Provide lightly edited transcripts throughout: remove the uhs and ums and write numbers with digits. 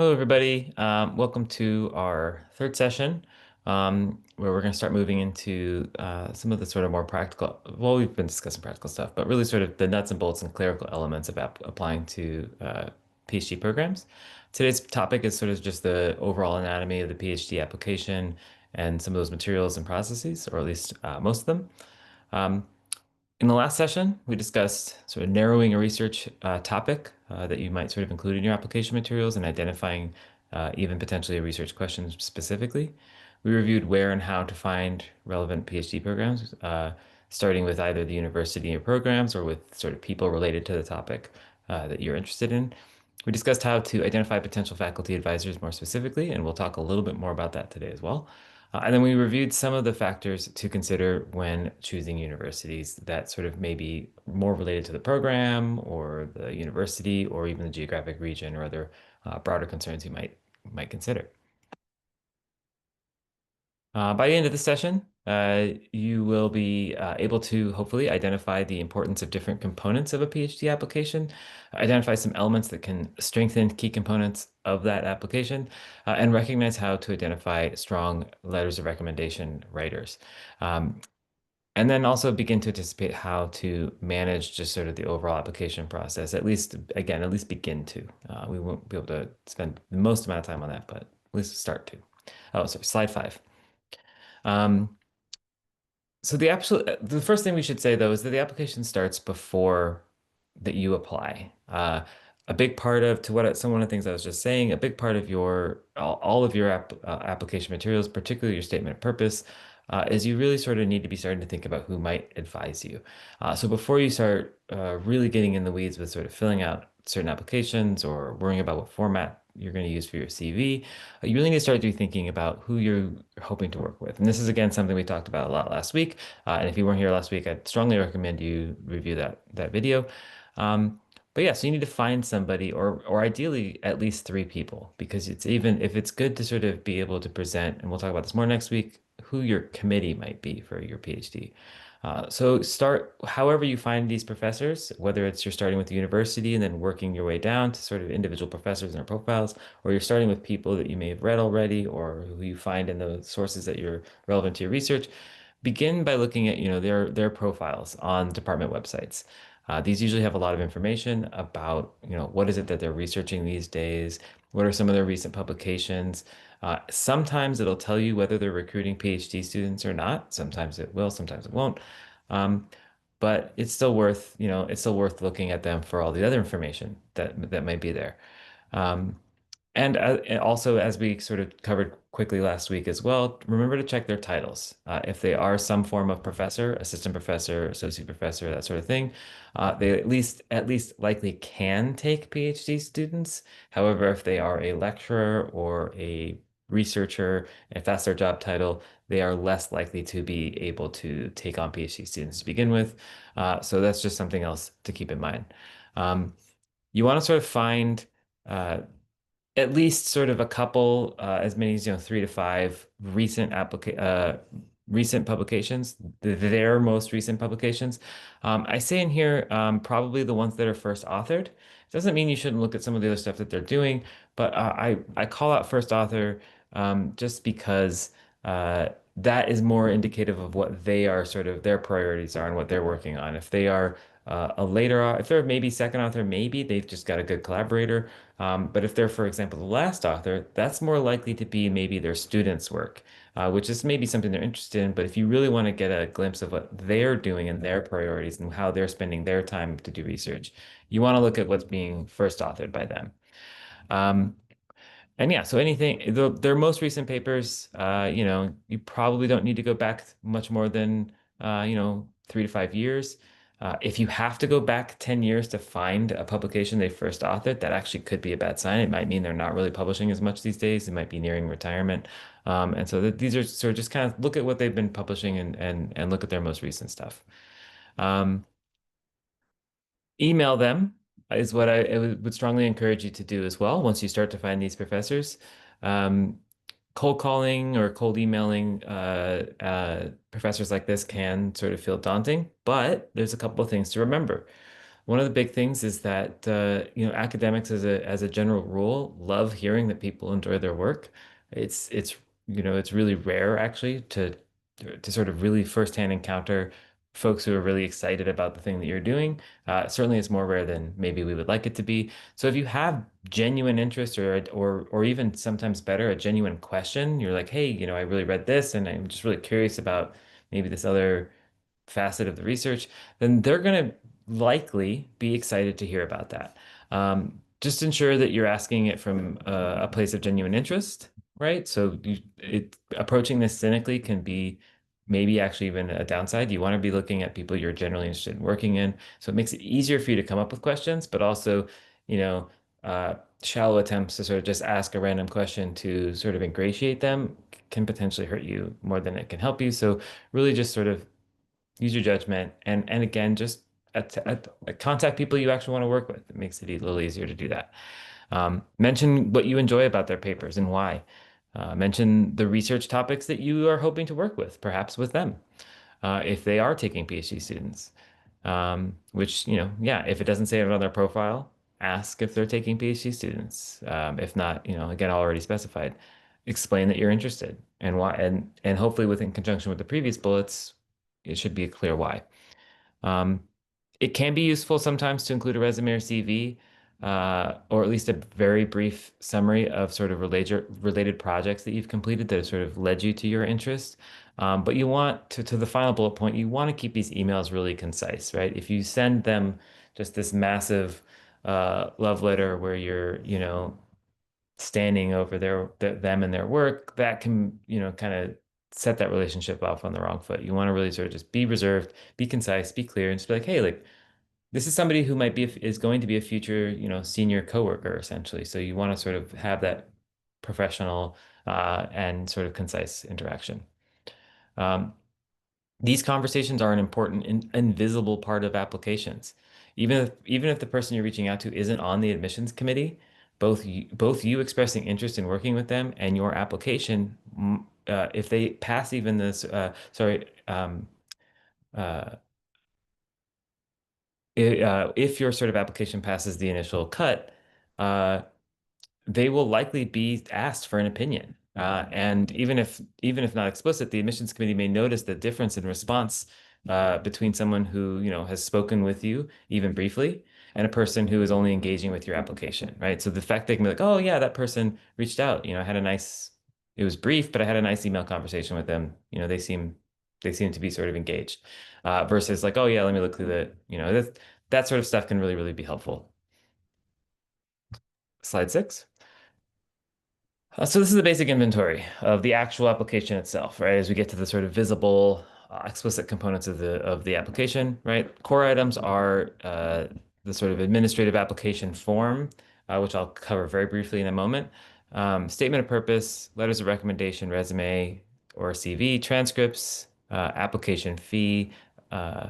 Hello, everybody. Welcome to our third session, where we're going to start moving into some of the sort of more practical. Well, we've been discussing practical stuff, but really sort of the nuts and bolts and clerical elements of applying to PhD programs. Today's topic is sort of just the overall anatomy of the PhD application and some of those materials and processes, or at least most of them. Um, in the last session, we discussed sort of narrowing a research topic that you might sort of include in your application materials and identifying even potentially a research question specifically. We reviewed where and how to find relevant PhD programs, starting with either the university or programs or with sort of people related to the topic that you're interested in. We discussed how to identify potential faculty advisors more specifically, and we'll talk a little bit more about that today as well. And then we reviewed some of the factors to consider when choosing universities that sort of may be more related to the program or the university or even the geographic region or other broader concerns you might consider. By the end of the session, you will be able to hopefully identify the importance of different components of a PhD application, identify some elements that can strengthen key components of that application, and recognize how to identify strong letters of recommendation writers. Um, and then also begin to anticipate how to manage just sort of the overall application process, at least, again, at least begin to. We won't be able to spend the most amount of time on that, but at least start to. Oh, sorry, slide 5. Um, so the first thing we should say though is that the application starts before that you apply. A big part of to what some one of the things I was just saying, a big part of your all of your application materials, particularly your statement of purpose, is you really sort of need to be starting to think about who might advise you. So before you start really getting in the weeds with sort of filling out certain applications or worrying about what format you're going to use for your CV, you really need to start thinking about who you're hoping to work with. And this is again something we talked about a lot last week. And if you weren't here last week, I'd strongly recommend you review that video. Um, but yeah, so you need to find somebody or ideally at least three people because it's even if it's good to sort of be able to present, and we'll talk about this more next week, who your committee might be for your PhD. So start however you find these professors, whether it's you're starting with the university and then working your way down to sort of individual professors and their profiles, or you're starting with people that you may have read already or who you find in the sources that you're relevant to your research. Begin by looking at, their profiles on department websites. These usually have a lot of information about, what is it that they're researching these days? What are some of their recent publications? Sometimes it'll tell you whether they're recruiting PhD students or not. Sometimes it will, sometimes it won't. Um, but it's still worth looking at them for all the other information that might be there. Um, and also, as we sort of covered quickly last week as well, remember to check their titles. If they are some form of professor, assistant professor, associate professor, that sort of thing, they at least likely can take PhD students. However, if they are a lecturer or a researcher, if that's their job title, they are less likely to be able to take on PhD students to begin with. So that's just something else to keep in mind. Um, you want to sort of find at least sort of a couple, as many as 3 to 5 recent publications, their most recent publications. I say in here probably the ones that are first authored. Doesn't mean you shouldn't look at some of the other stuff that they're doing, but I call out first author just because that is more indicative of what they are sort of their priorities are and what they're working on. If they are if they're maybe second author, maybe they've just got a good collaborator. But if they're, for example, the last author, that's more likely to be maybe their students' work, which is maybe something they're interested in. But if you really want to get a glimpse of what they're doing and their priorities and how they're spending their time to do research, you want to look at what's being first authored by them. Um, and yeah, so their most recent papers, you probably don't need to go back much more than, 3 to 5 years. If you have to go back 10 years to find a publication they first authored, that actually could be a bad sign. It might mean they're not really publishing as much these days. They might be nearing retirement. And so these are sort of just kind of look at what they've been publishing and look at their most recent stuff. Um, Email them is what I would strongly encourage you to do as well once you start to find these professors. Um, Cold calling or cold emailing professors like this can sort of feel daunting, but there's a couple of things to remember. One of the big things is that academics as a general rule love hearing that people enjoy their work. It's it's really rare actually to sort of really firsthand encounter folks who are really excited about the thing that you're doing. Certainly, it's more rare than maybe we would like it to be. So if you have genuine interest or even sometimes better, a genuine question, you're like, hey, I really read this and I'm just really curious about maybe this other facet of the research, then they're going to likely be excited to hear about that. Just ensure that you're asking it from a place of genuine interest, right? So approaching this cynically can be maybe actually even a downside. You want to be looking at people you're generally interested in working in. So it makes it easier for you to come up with questions, but also, you know, shallow attempts to sort of just ask a random question to sort of ingratiate them can potentially hurt you more than it can help you. So really just sort of use your judgment and again just contact people you actually want to work with. It makes it a little easier to do that. Mention what you enjoy about their papers and why. Mention the research topics that you are hoping to work with, perhaps with them, if they are taking PhD students. Which, yeah, if it doesn't say it on their profile, ask if they're taking PhD students. If not, again, already specified, explain that you're interested and why, and hopefully within conjunction with the previous bullets, it should be a clear why. Um, it can be useful sometimes to include a resume or CV, or at least a very brief summary of sort of related projects that you've completed that have sort of led you to your interest. But you want to the final bullet point, you want to keep these emails really concise, right? If you send them just this massive love letter where you're, standing over them and their work, that can, kind of set that relationship off on the wrong foot. You want to really sort of just be reserved, be concise, be clear, and just be like, hey, like this is somebody who might be is going to be a future, senior coworker essentially. So you want to sort of have that professional and sort of concise interaction. Um, these conversations are an important invisible part of applications. Even if the person you're reaching out to isn't on the admissions committee, both you expressing interest in working with them and your application, if they pass even this, sorry, uh, if your sort of application passes the initial cut, uh, they will likely be asked for an opinion. And even if not explicit, the admissions committee may notice the difference in response between someone who, has spoken with you even briefly and a person who is only engaging with your application, right? So the fact they can be like, oh yeah, that person reached out, it was brief, but I had a nice email conversation with them. They seem to be sort of engaged. Versus like, oh yeah, let me look through that sort of stuff can really, really be helpful. Slide 6. So this is a basic inventory of the actual application itself, right? As we get to the sort of visible, explicit components of the application, right? Core items are the sort of administrative application form, which I'll cover very briefly in a moment. Statement of purpose, letters of recommendation, resume or CV, transcripts, application fee, uh,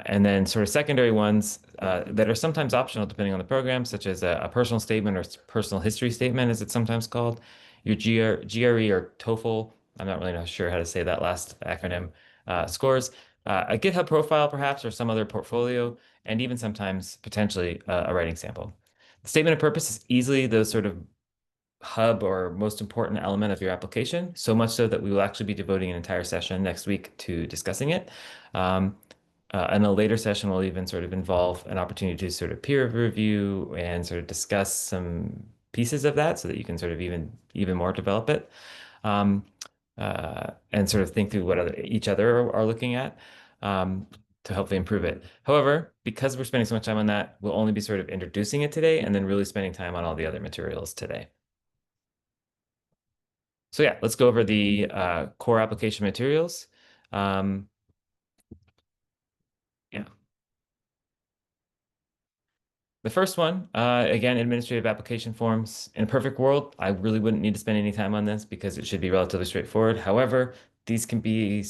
and then sort of secondary ones that are sometimes optional depending on the program, such as a personal statement or personal history statement, as it's sometimes called, your GRE or TOEFL, I'm not really not sure how to say that last acronym, scores, a GitHub profile perhaps, or some other portfolio, and even sometimes potentially a writing sample. The statement of purpose is easily the sort of hub or most important element of your application, so much so that we will actually be devoting an entire session next week to discussing it. Um, and a later session will even sort of involve an opportunity to sort of peer review and sort of discuss some pieces of that so that you can sort of even more develop it. Um, and sort of think through what each other are looking at um, to hopefully improve it. However, because we're spending so much time on that, we'll only be sort of introducing it today and then really spending time on all the other materials today. So yeah, let's go over the core application materials. Um, yeah. The first one, again, administrative application forms. In a perfect world, I really wouldn't need to spend any time on this because it should be relatively straightforward. However, these can be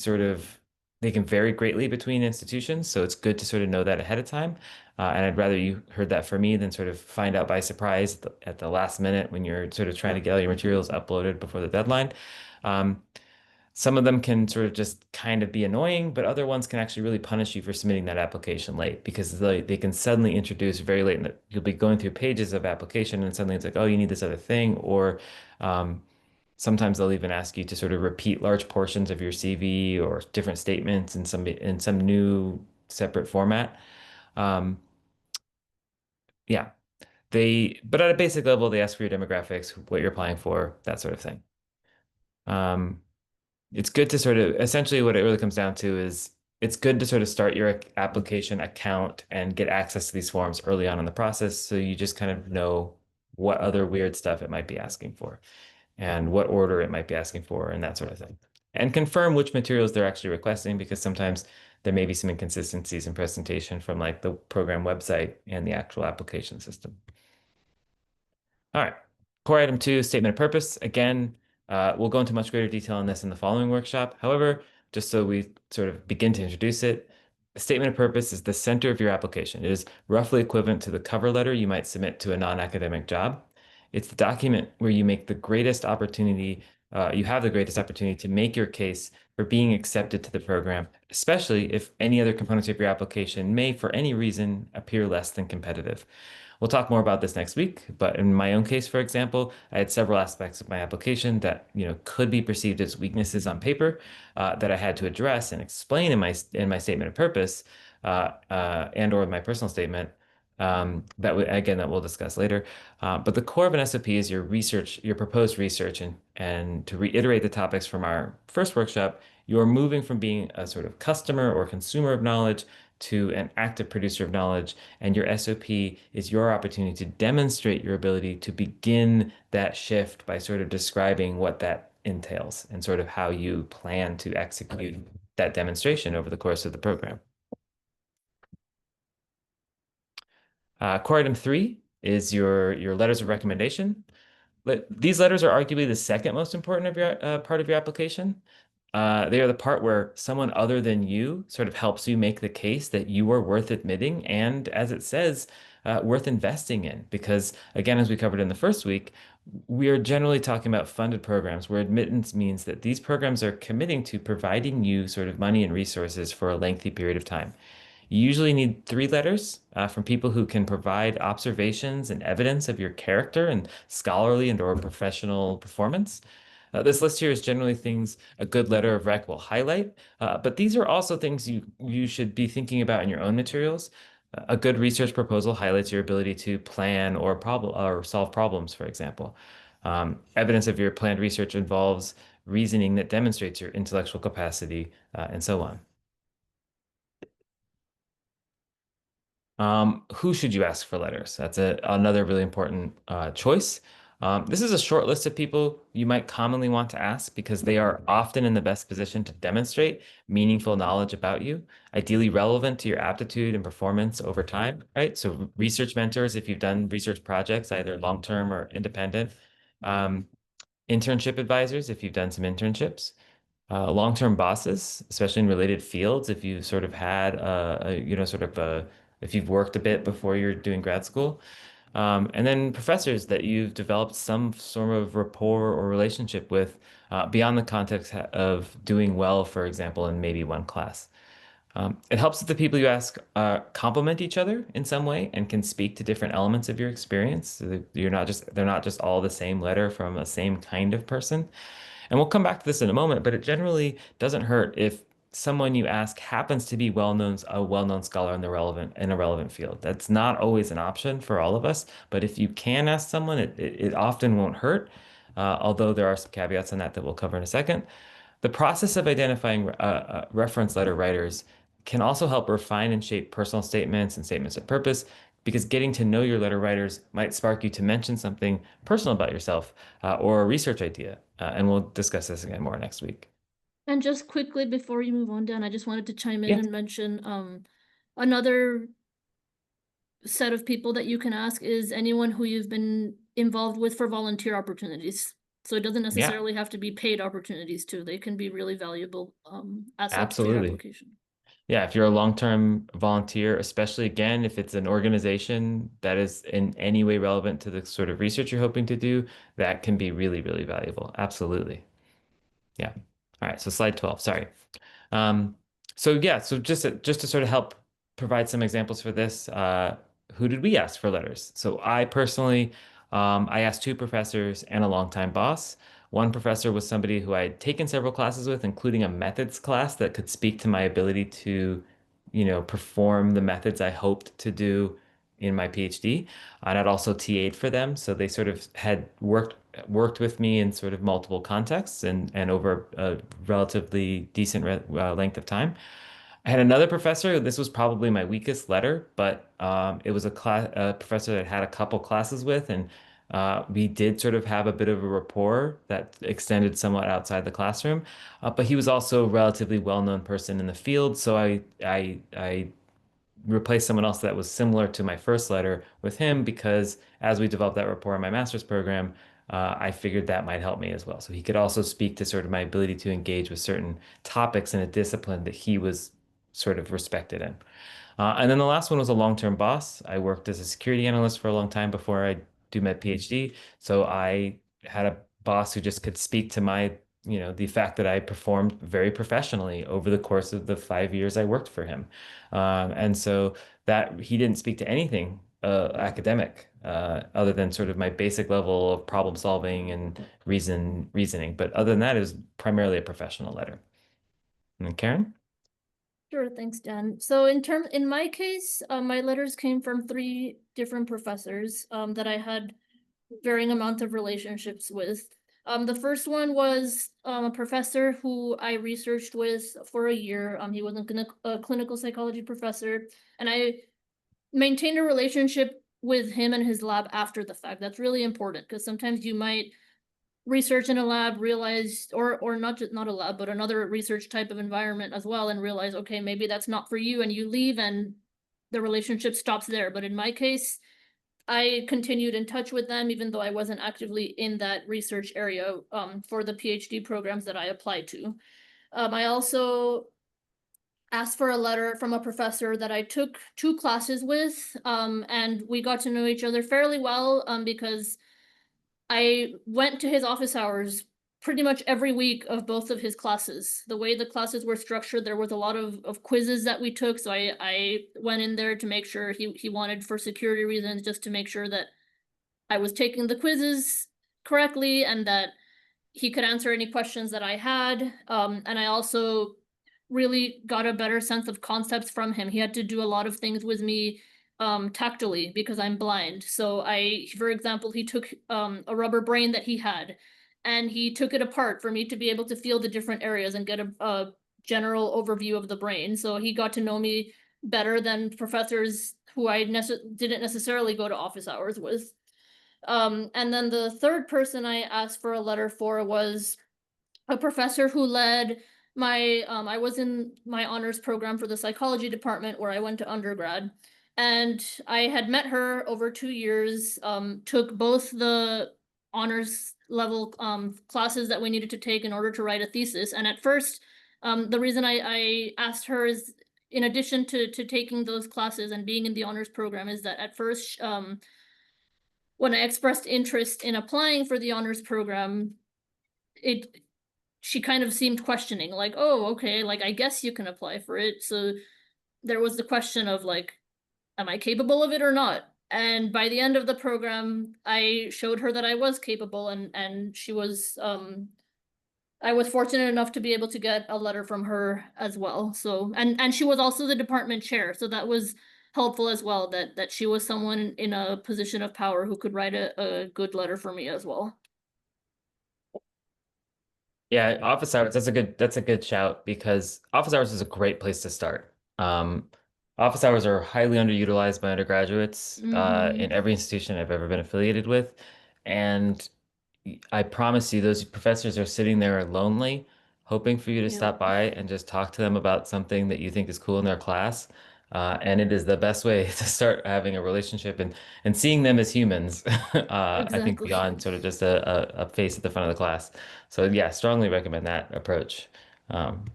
they can vary greatly between institutions, so it's good to sort of know that ahead of time. And I'd rather you heard that from me than sort of find out by surprise at the last minute when you're sort of trying to get all your materials uploaded before the deadline. Um, Some of them can sort of just kind of be annoying, but other ones can actually really punish you for submitting that application late because they can suddenly introduce very late in the, you'll be going through pages of application and suddenly it's like, oh, you need this other thing. Or um, sometimes they'll even ask you to sort of repeat large portions of your CV or different statements in some new separate format. Um, yeah, but at a basic level, they ask for your demographics, what you're applying for, that sort of thing. Um, it's good to sort of essentially what it really comes down to is it's good to sort of start your application account and get access to these forms early on in the process so you just kind of know what other weird stuff it might be asking for and what order it might be asking for and that sort of thing. And confirm which materials they're actually requesting because sometimes there may be some inconsistencies in presentation from like the program website and the actual application system. All right. Core item two, statement of purpose. Again, we'll go into much greater detail on this in the following workshop. However, just so we sort of begin to introduce it, a statement of purpose is the center of your application. It is roughly equivalent to the cover letter you might submit to a non-academic job. It's the document where you have the greatest opportunity to make your case for being accepted to the program, especially if any other components of your application may, for any reason, appear less than competitive. We'll talk more about this next week, but in my own case, for example, I had several aspects of my application that, could be perceived as weaknesses on paper, that I had to address and explain in my statement of purpose, and or my personal statement. That we'll discuss later. But the core of an SOP is your research, your proposed research, and to reiterate the topics from our first workshop, you are moving from being a sort of customer or consumer of knowledge to an active producer of knowledge. And your SOP is your opportunity to demonstrate your ability to begin that shift by sort of describing what that entails and sort of how you plan to execute that demonstration over the course of the program. Core item three is your letters of recommendation. These letters are arguably the second most important of your part of your application. They are the part where someone other than you sort of helps you make the case that you are worth admitting and, as it says, worth investing in. Because, again, as we covered in the first week, we are generally talking about funded programs where admittance means that these programs are committing to providing you sort of money and resources for a lengthy period of time. You usually need three letters from people who can provide observations and evidence of your character and scholarly and or professional performance. This list here is generally things a good letter of rec will highlight, but these are also things you should be thinking about in your own materials. A good research proposal highlights your ability to plan or solve problems, for example. Evidence of your planned research involves reasoning that demonstrates your intellectual capacity, and so on. Who should you ask for letters? That's another really important choice. This is a short list of people you might commonly want to ask because they are often in the best position to demonstrate meaningful knowledge about you, ideally relevant to your aptitude and performance over time, right? So research mentors, if you've done research projects, either long-term or independent. Um, Internship advisors, if you've done some internships, long-term bosses, especially in related fields, if you sort of had if you've worked a bit before you're doing grad school, and then professors that you've developed some sort of rapport or relationship with beyond the context of doing well, for example, in maybe one class. It helps if the people you ask complement each other in some way and can speak to different elements of your experience. So that they're not just all the same letter from a same kind of person. And we'll come back to this in a moment, but it generally doesn't hurt if someone you ask happens to be a well-known scholar in a relevant field. That's not always an option for all of us, but if you can ask someone, it often won't hurt. Although there are some caveats on that we'll cover in a second. The process of identifying reference letter writers can also help refine and shape personal statements and statements of purpose because getting to know your letter writers might spark you to mention something personal about yourself or a research idea. And we'll discuss this again more next week. And just quickly before we move on, Dan, I just wanted to chime in Yeah, and mention another set of people that you can ask is anyone who you've been involved with for volunteer opportunities. So it doesn't yeah, necessarily have to be paid opportunities too. They can be really valuable assets to your absolutely. application. Yeah, if you're a long-term volunteer, especially again, if it's an organization that is in any way relevant to the sort of research you're hoping to do, that can be really, really valuable. Absolutely. Yeah. All right, so slide 12, sorry. Um, so yeah, so just to sort of help provide some examples for this, who did we ask for letters? So I personally, I asked two professors and a longtime boss. One professor was somebody who I had taken several classes with, including a methods class that could speak to my ability to, perform the methods I hoped to do in my PhD. And I'd also TA'd for them, so they sort of had worked with me in sort of multiple contexts and over a relatively decent length of time. I had another professor. This was probably my weakest letter, but it was a professor that I had a couple classes with, and we did sort of have a bit of a rapport that extended somewhat outside the classroom. But he was also a relatively well-known person in the field, so I replace someone else that was similar to my first letter with him because as we developed that rapport in my master's program, I figured that might help me as well. So he could also speak to sort of my ability to engage with certain topics in a discipline that he was sort of respected in. And then the last one was a long-term boss. I worked as a security analyst for a long time before I do my PhD. So I had a boss who just could speak to the fact that I performed very professionally over the course of the 5 years I worked for him. And so that he didn't speak to anything academic other than sort of my basic level of problem solving and reasoning. But other than that, it was primarily a professional letter. And then Karen? Sure, thanks, Dan. So in my case, my letters came from three different professors that I had varying amount of relationships with. The first one was a professor who I researched with for a year. He was a clinical psychology professor, and I maintained a relationship with him and his lab after the fact. That's really important because sometimes you might research in a lab, realize, or not just not a lab, but another research type of environment as well, and realize, okay, maybe that's not for you, and you leave, and the relationship stops there. But in my case, I continued in touch with them, even though I wasn't actively in that research area for the PhD programs that I applied to. I also asked for a letter from a professor that I took two classes with, and we got to know each other fairly well because I went to his office hours pretty much every week of both of his classes. The way the classes were structured, there was a lot of quizzes that we took, so I went in there to make sure he wanted for security reasons, just to make sure that I was taking the quizzes correctly and that he could answer any questions that I had. And I also really got a better sense of concepts from him. He had to do a lot of things with me tactily because I'm blind. So for example, he took a rubber brain that he had and he took it apart for me to be able to feel the different areas and get a general overview of the brain. So he got to know me better than professors who didn't necessarily go to office hours with. And then the third person I asked for a letter for was a professor who led I was in my honors program for the psychology department where I went to undergrad. And I had met her over 2 years, took both the honors level classes that we needed to take in order to write a thesis. And at first, the reason I asked her is in addition to taking those classes and being in the honors program is that at first when I expressed interest in applying for the honors program, it she kind of seemed questioning, like, oh, okay, like I guess you can apply for it. So there was the question of like, am I capable of it or not? And by the end of the program, I showed her that I was capable and she was I was fortunate enough to be able to get a letter from her as well. So and she was also the department chair, so that was helpful as well that she was someone in a position of power who could write a good letter for me as well. Yeah, office hours, that's a good shout because office hours is a great place to start. Office hours are highly underutilized by undergraduates Mm-hmm. in every institution I've ever been affiliated with. And I promise you, those professors are sitting there lonely, hoping for you to Yep, stop by and just talk to them about something that you think is cool in their class. And it is the best way to start having a relationship and seeing them as humans. I think exactly. beyond sort of just a face at the front of the class. So yeah, strongly recommend that approach. Um,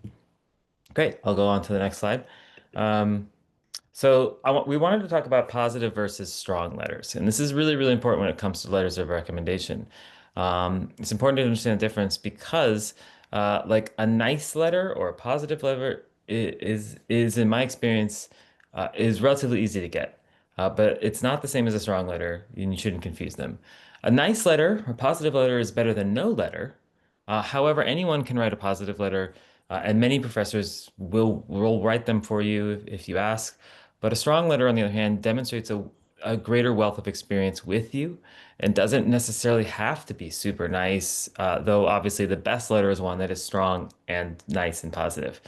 Great. I'll go on to the next slide. Um, we wanted to talk about positive versus strong letters, and this is really, really important when it comes to letters of recommendation. It's important to understand the difference because Like a nice letter or a positive letter is in my experience is relatively easy to get, but it's not the same as a strong letter, and you shouldn't confuse them. A nice letter or positive letter is better than no letter. However, anyone can write a positive letter, and many professors will write them for you if you ask. But a strong letter, on the other hand, demonstrates a greater wealth of experience with you and doesn't necessarily have to be super nice, though obviously the best letter is one that is strong and nice and positive.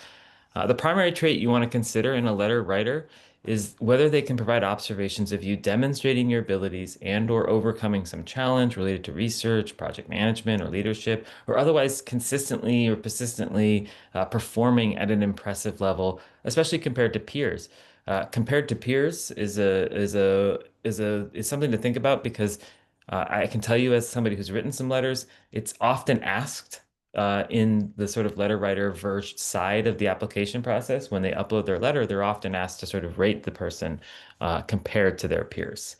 The primary trait you want to consider in a letter writer is whether they can provide observations of you demonstrating your abilities and or overcoming some challenge related to research, project management, or leadership, or otherwise consistently or persistently performing at an impressive level, especially compared to peers. Compared to peers is something to think about because I can tell you as somebody who's written some letters, it's often asked in the sort of letter writer verge side of the application process. When they upload their letter, they're often asked to sort of rate the person compared to their peers.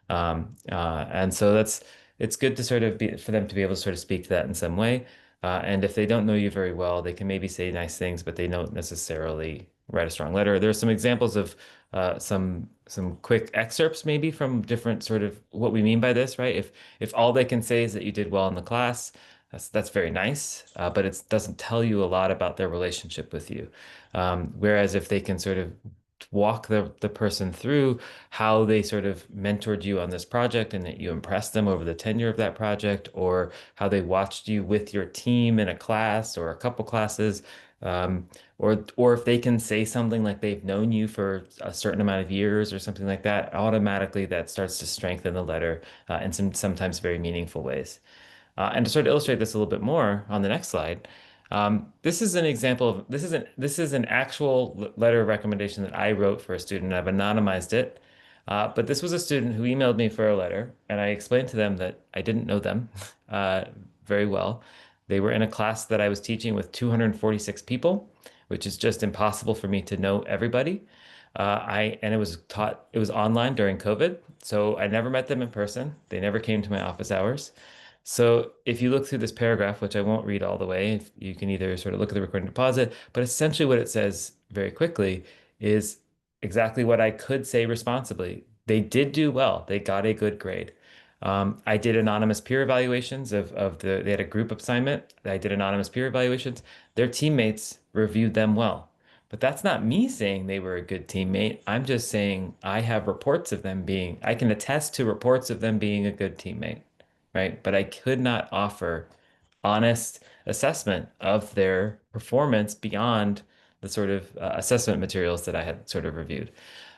And so it's good to sort of be for them to be able to sort of speak to that in some way. And if they don't know you very well, they can maybe say nice things, but they don't necessarily write a strong letter. There are some examples of some quick excerpts maybe from different sort of what we mean by this, right? If all they can say is that you did well in the class, that's very nice, but it doesn't tell you a lot about their relationship with you. Whereas if they can sort of walk the person through how they sort of mentored you on this project and that you impressed them over the tenure of that project, or how they watched you with your team in a class or a couple classes, um, or if they can say something like they've known you for a certain amount of years or something like that, automatically that starts to strengthen the letter in some sometimes very meaningful ways. And to sort of illustrate this a little bit more on the next slide, this is an example of this is an actual letter of recommendation that I wrote for a student. I've anonymized it, but this was a student who emailed me for a letter, and I explained to them that I didn't know them uh, very well. They were in a class that I was teaching with 246 people, which is just impossible for me to know everybody. It was online during COVID, so I never met them in person. They never came to my office hours. So if you look through this paragraph, which I won't read all the way, you can either sort of look at the recording deposit, but essentially what it says very quickly is exactly what I could say responsibly. They did do well. They got a good grade. I did anonymous peer evaluations they had a group assignment. I did anonymous peer evaluations. Their teammates reviewed them well. But that's not me saying they were a good teammate. I'm just saying I can attest to reports of them being a good teammate, right? But I could not offer honest assessment of their performance beyond the sort of assessment materials that I had sort of reviewed.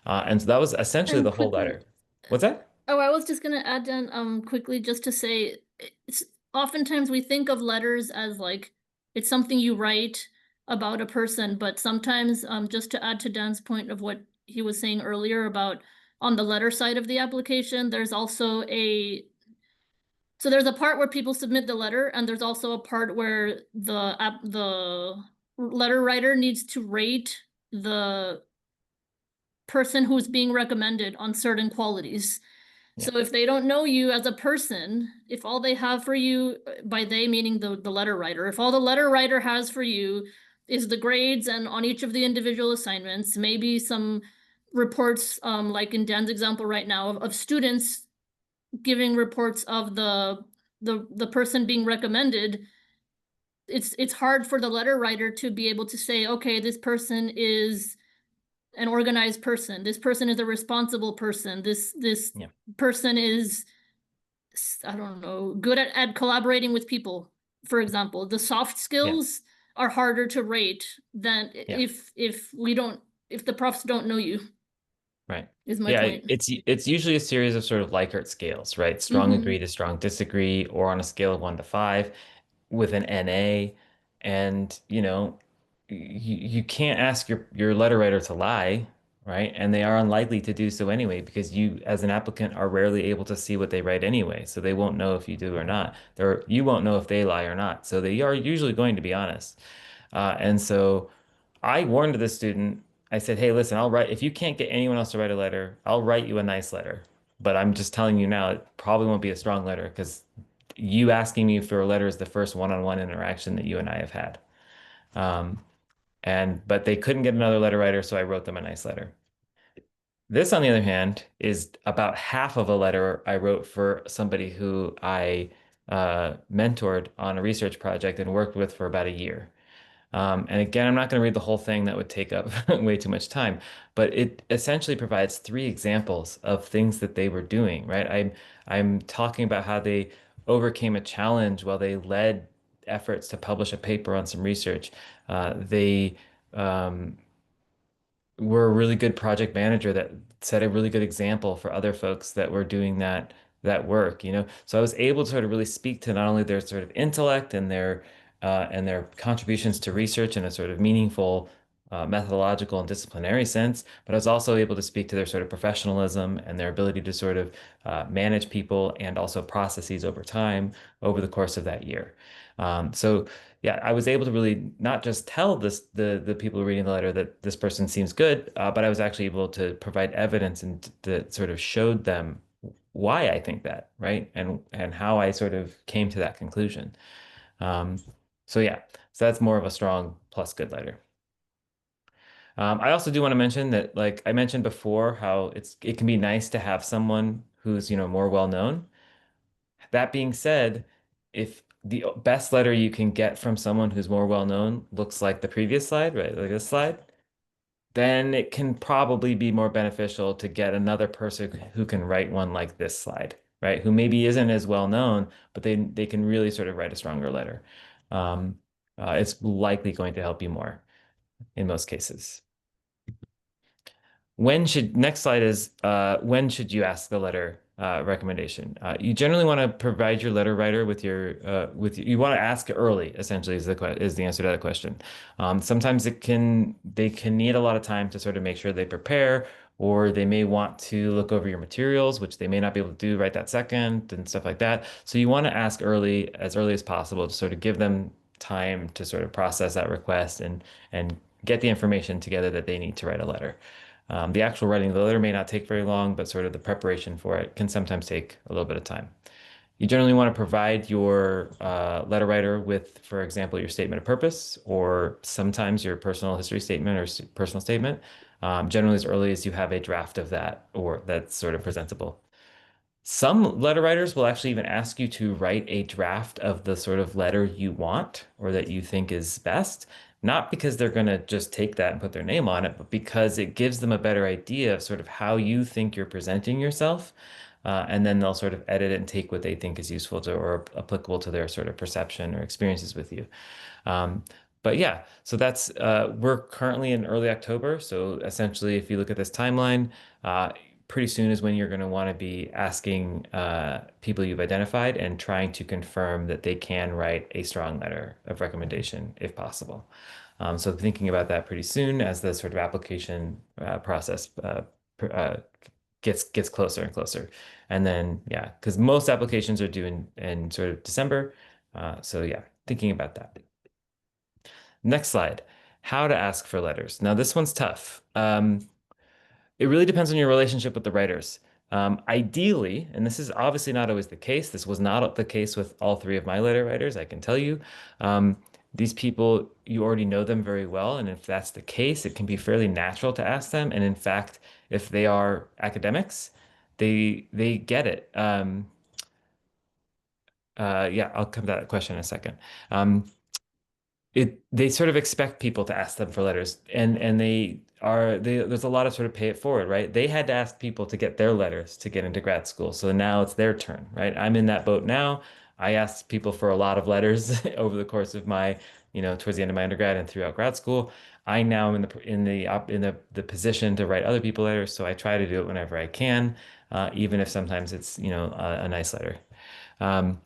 And so that was essentially And the whole quickly, letter. What's that? oh, I was just gonna add in quickly just to say it's oftentimes we think of letters as like it's something you write about a person, but sometimes just to add to Dan's point of what he was saying earlier about on the letter side of the application, there's also a so there's a part where people submit the letter, and there's also a part where the letter writer needs to rate the person who's being recommended on certain qualities. Yeah, So if they don't know you as a person, if all they have for you, by they meaning the letter writer, if all the letter writer has for you is the grades and on each of the individual assignments, maybe some reports, like in Dan's example right now, of students giving reports of the person being recommended, it's hard for the letter writer to be able to say, okay, this person is an organized person. This person is a responsible person. This yeah, person is, I don't know, good at collaborating with people. For example, the soft yeah, skills are harder to rate than yeah. if we don't if the profs don't know you, Right. is my Yeah, point. it's usually a series of sort of Likert scales, right? Strong Mm-hmm. agree to strong disagree, or on a scale of 1 to 5 with an NA. And, you can't ask your letter writer to lie, right? And they are unlikely to do so anyway, because you, as an applicant, are rarely able to see what they write anyway. So they won't know if you do or not. You won't know if they lie or not. So they are usually going to be honest. And so I warned the student, I said, hey, listen, if you can't get anyone else to write a letter, I'll write you a nice letter. But I'm just telling you now, it probably won't be a strong letter because you asking me for a letter is the first one-on-one interaction that you and I have had. Um, but they couldn't get another letter writer, so I wrote them a nice letter. This, on the other hand, is about half of a letter I wrote for somebody who I mentored on a research project and worked with for about a year. And again, I'm not going to read the whole thing, that would take up way too much time, but it essentially provides three examples of things that they were doing, right? I'm talking about how they overcame a challenge while they led efforts to publish a paper on some research. They um, were a really good project manager that set a really good example for other folks that were doing that work, you know. So I was able to sort of really speak to not only their sort of intellect and their contributions to research in a sort of meaningful methodological and disciplinary sense, but I was also able to speak to their sort of professionalism and their ability to sort of manage people and also processes over time over the course of that year. So yeah, I was able to really not just tell the people reading the letter that this person seems good, but I was actually able to provide evidence and that sort of showed them why I think that, right? And how I sort of came to that conclusion. Um, so yeah, so that's more of a strong plus good letter. I also do want to mention that, like I mentioned before, how it can be nice to have someone who's, you know, more well known. That being said, if the best letter you can get from someone who's more well known looks like the previous slide, right? Like this slide, then it can probably be more beneficial to get another person who can write one like this slide, right? Who maybe isn't as well known, but they can really sort of write a stronger letter. Um, it's likely going to help you more in most cases. Next slide is when should you ask the letter recommendation? You generally want to provide your letter writer with you want to ask early, essentially is the answer to that question. Sometimes they can need a lot of time to sort of make sure they prepare, or they may want to look over your materials, which they may not be able to do right that second and stuff like that. So you want to ask early as possible, to sort of give them time to sort of process that request and get the information together that they need to write a letter. The actual writing of the letter may not take very long, but sort of the preparation for it can sometimes take a little bit of time. You generally want to provide your letter writer with, for example, your statement of purpose, or sometimes your personal history statement or personal statement, generally as early as you have a draft of that or that's sort of presentable. Some letter writers will actually even ask you to write a draft of the sort of letter you want or that you think is best, not because they're going to just take that and put their name on it, but because it gives them a better idea of sort of how you think you're presenting yourself. And then they'll sort of edit it and take what they think is useful to or applicable to their sort of perception or experiences with you. Um, but yeah, so we're currently in early October. So essentially, if you look at this timeline, pretty soon is when you're going to want to be asking people you've identified and trying to confirm that they can write a strong letter of recommendation if possible. So thinking about that pretty soon as the sort of application process gets closer and closer. And then, yeah, because most applications are due in sort of December. So yeah, thinking about that. Next slide. How to ask for letters. Now, this one's tough. It really depends on your relationship with the writers. Ideally, and this is obviously not always the case, this was not the case with all three of my letter writers, I can tell you. Um, these people, you already know them very well, and if that's the case, it can be fairly natural to ask them. And in fact, if they are academics, they get it. Yeah, I'll come to that question in a second. Um, they sort of expect people to ask them for letters, and there's a lot of sort of pay it forward, right? They had to ask people to get their letters to get into grad school, so now it's their turn, right? I'm in that boat now. I asked people for a lot of letters over the course of my, you know, towards the end of my undergrad and throughout grad school. I now am in the position to write other people letters, so I try to do it whenever I can, even if sometimes it's, you know, a nice letter. Um,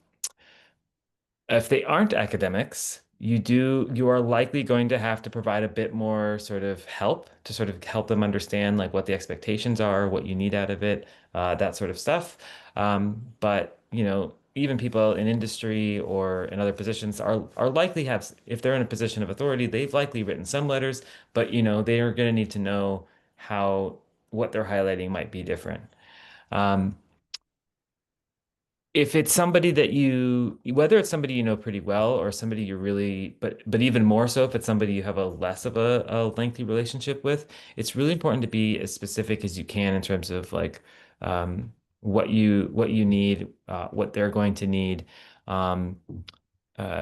if they aren't academics, you are likely going to have to provide a bit more sort of help to sort of help them understand like what the expectations are, what you need out of it, that sort of stuff. But you know, even people in industry or in other positions are likely have, if they're in a position of authority, they've likely written some letters, but you know, they are going to need to know how what they're highlighting might be different. Um, if it's somebody that whether it's somebody you know pretty well or somebody you really, but even more so if it's somebody you have a less of a lengthy relationship with, it's really important to be as specific as you can in terms of like what you need, what they're going to need. Um,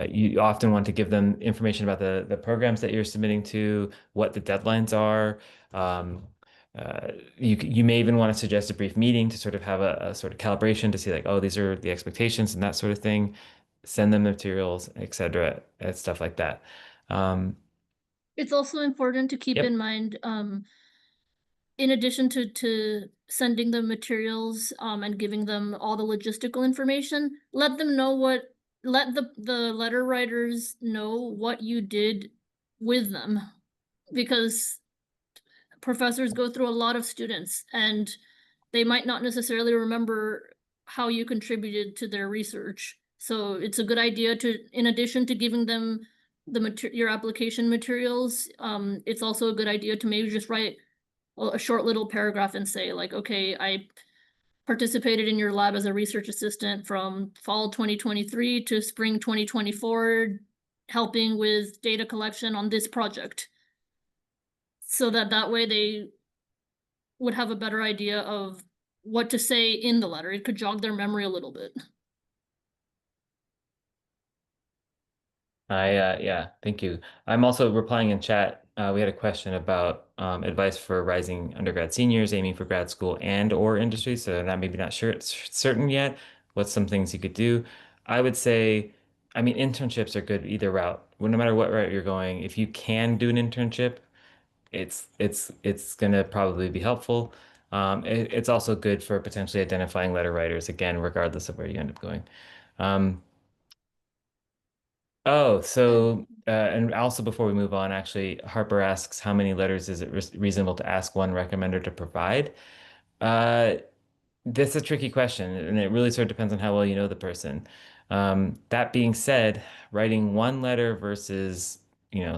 you often want to give them information about the programs that you're submitting to, what the deadlines are. Um, you may even want to suggest a brief meeting to sort of have a sort of calibration to see like, oh, these are the expectations and that sort of thing. Send them materials, etc., and stuff like that. Um, It's also important to keep yep. in mind, in addition to sending them materials, and giving them all the logistical information, let the letter writers know what you did with them, because professors go through a lot of students and they might not necessarily remember how you contributed to their research. So it's a good idea to, in addition to giving them your application materials, it's also a good idea to maybe just write a short little paragraph and say like, okay, I participated in your lab as a research assistant from fall 2023 to spring 2024, helping with data collection on this project. So that way they would have a better idea of what to say in the letter. It could jog their memory a little bit. Yeah, thank you. I'm also replying in chat. We had a question about advice for rising undergrad seniors aiming for grad school and or industry. So they're not maybe not sure it's certain yet. What's some things you could do? I would say, I mean, internships are good either route. Well, no matter what route you're going, if you can do an internship, it's gonna probably be helpful. It's also good for potentially identifying letter writers, again, regardless of where you end up going. Um, Oh, so and also before we move on, actually, Harper asks how many letters is it reasonable to ask one recommender to provide? Uh, that's a tricky question, and it really sort of depends on how well you know the person. That being said, writing one letter versus,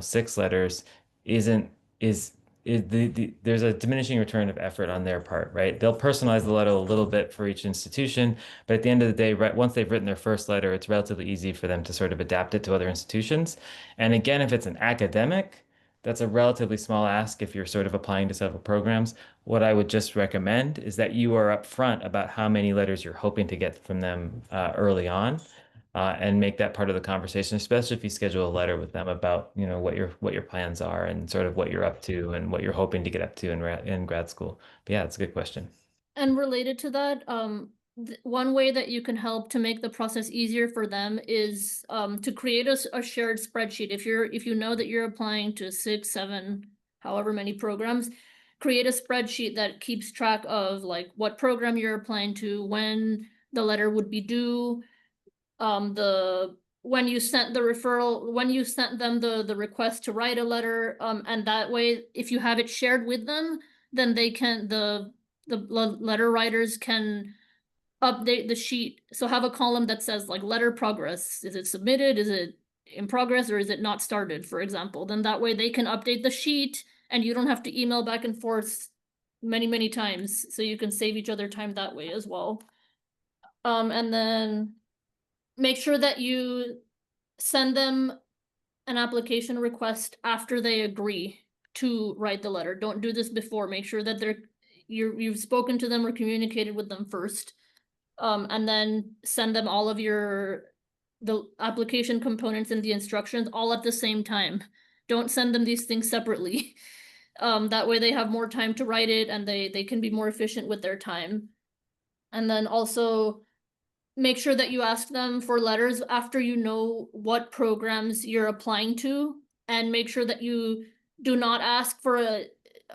six letters isn't is there's a diminishing return of effort on their part, right? They'll personalize the letter a little bit for each institution, but at the end of the day, right, once they've written their first letter, it's relatively easy for them to sort of adapt it to other institutions. And again, if it's an academic, that's a relatively small ask if you're sort of applying to several programs. What I would just recommend is that you are upfront about how many letters you're hoping to get from them early on, and make that part of the conversation, especially if you schedule a letter with them about, what your plans are and sort of what you're up to and what you're hoping to get up to in grad school. But yeah, it's a good question. And related to that, one way that you can help to make the process easier for them is to create a shared spreadsheet. If you know that you're applying to 6, 7, however many programs, create a spreadsheet that keeps track of like what program you're applying to, when the letter would be due, the when you sent the referral, when you sent them the request to write a letter, and that way, if you have it shared with them, then they can letter writers can update the sheet. So have a column that says like letter progress. Is it submitted? Is it in progress, or is it not started, for example? Then that way they can update the sheet and you don't have to email back and forth many times. So you can save each other time that way as well. And then make sure that you send them an application request after they agree to write the letter. Don't do this before. Make sure that you've spoken to them or communicated with them first. And then send them all of the application components and the instructions all at the same time. Don't send them these things separately. That way they have more time to write it and they can be more efficient with their time. And then also make sure that you ask them for letters after you know what programs you're applying to, and make sure that you do not ask for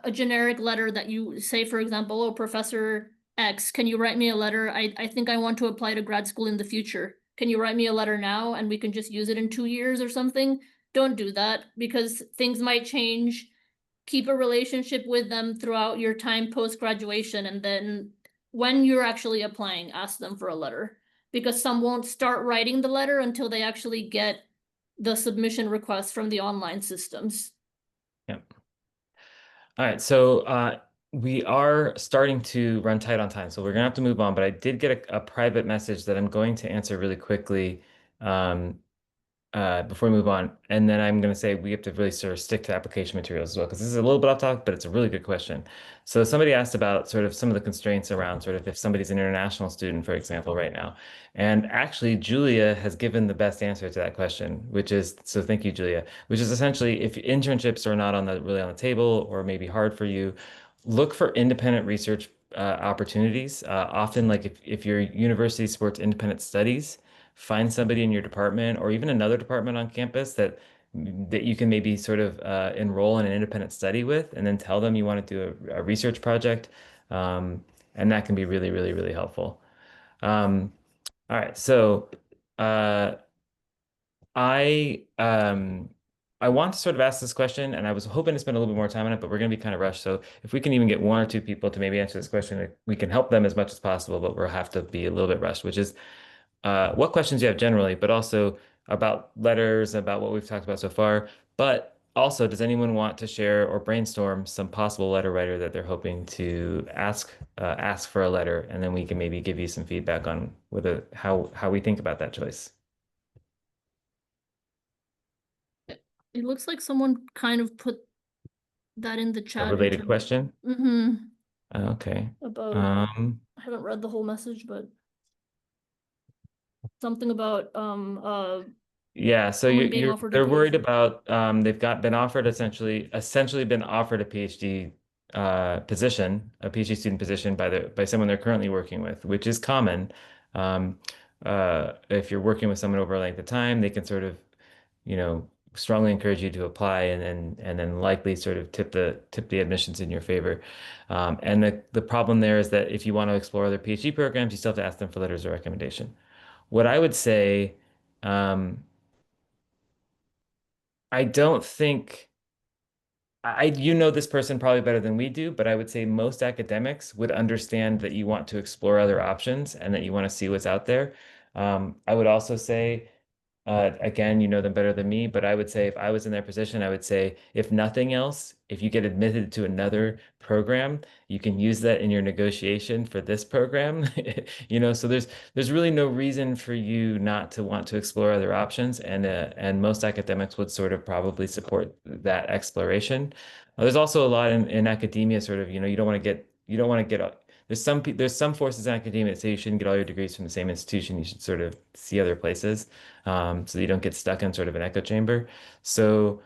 a generic letter that you say, for example, oh, Professor X, can you write me a letter? I think I want to apply to grad school in the future. Can you write me a letter now and we can just use it in 2 years or something? Don't do that because things might change. Keep a relationship with them throughout your time post graduation, and then when you're actually applying, ask them for a letter, because some won't start writing the letter until they actually get the submission request from the online systems. Yeah. All right. So We are starting to run tight on time, so we're gonna have to move on. But I did get a private message that I'm going to answer really quickly. Um, before we move on. And then I'm going to say we have to really sort of stick to application materials as well, because this is a little bit off topic, but it's a really good question. So somebody asked about sort of some of the constraints around sort of if somebody's an international student, for example, right now. And actually, Julia has given the best answer to that question, which is, so thank you, Julia, which is essentially if internships are not on the really on the table or maybe hard for you, look for independent research opportunities. Often, like if your university supports independent studies, find somebody in your department or even another department on campus that you can maybe sort of enroll in an independent study with, and then tell them you want to do a research project, and that can be really, really, really helpful. Um, all right, so uh, I I want to sort of ask this question, and I was hoping to spend a little bit more time on it, but we're going to be kind of rushed. So if we can even get one or two people to maybe answer this question, we can help them as much as possible, but we'll have to be a little bit rushed, which is what questions you have generally, but also about letters, about what we've talked about so far. But also, does anyone want to share or brainstorm some possible letter writer that they're hoping to ask for a letter, and then we can maybe give you some feedback on whether how we think about that choice. It looks like someone kind of put that in the A chat in related terms. question? Mm-hmm. Okay. About, Um, I haven't read the whole message, but something about Yeah, so someone being offered a they're worried PhD. about they've got been offered essentially been offered a PhD position, a PhD student position by someone they're currently working with, which is common. Um, if you're working with someone over a length of time, they can sort of, strongly encourage you to apply and then likely sort of tip the admissions in your favor. And the problem there is that if you want to explore other PhD programs, you still have to ask them for letters of recommendation. What I would say. Um, I don't think you know this person probably better than we do, but I would say most academics would understand that you want to explore other options and that you want to see what's out there. I would also say again, you know them better than me, but I would say if I was in their position, I would say, if nothing else, if you get admitted to another program, you can use that in your negotiation for this program. So there's really no reason for you not to want to explore other options, and most academics would sort of probably support that exploration. There's also a lot in academia, sort of, you don't want to get there's some forces in academia that say you shouldn't get all your degrees from the same institution. You should sort of see other places, so you don't get stuck in sort of an echo chamber. So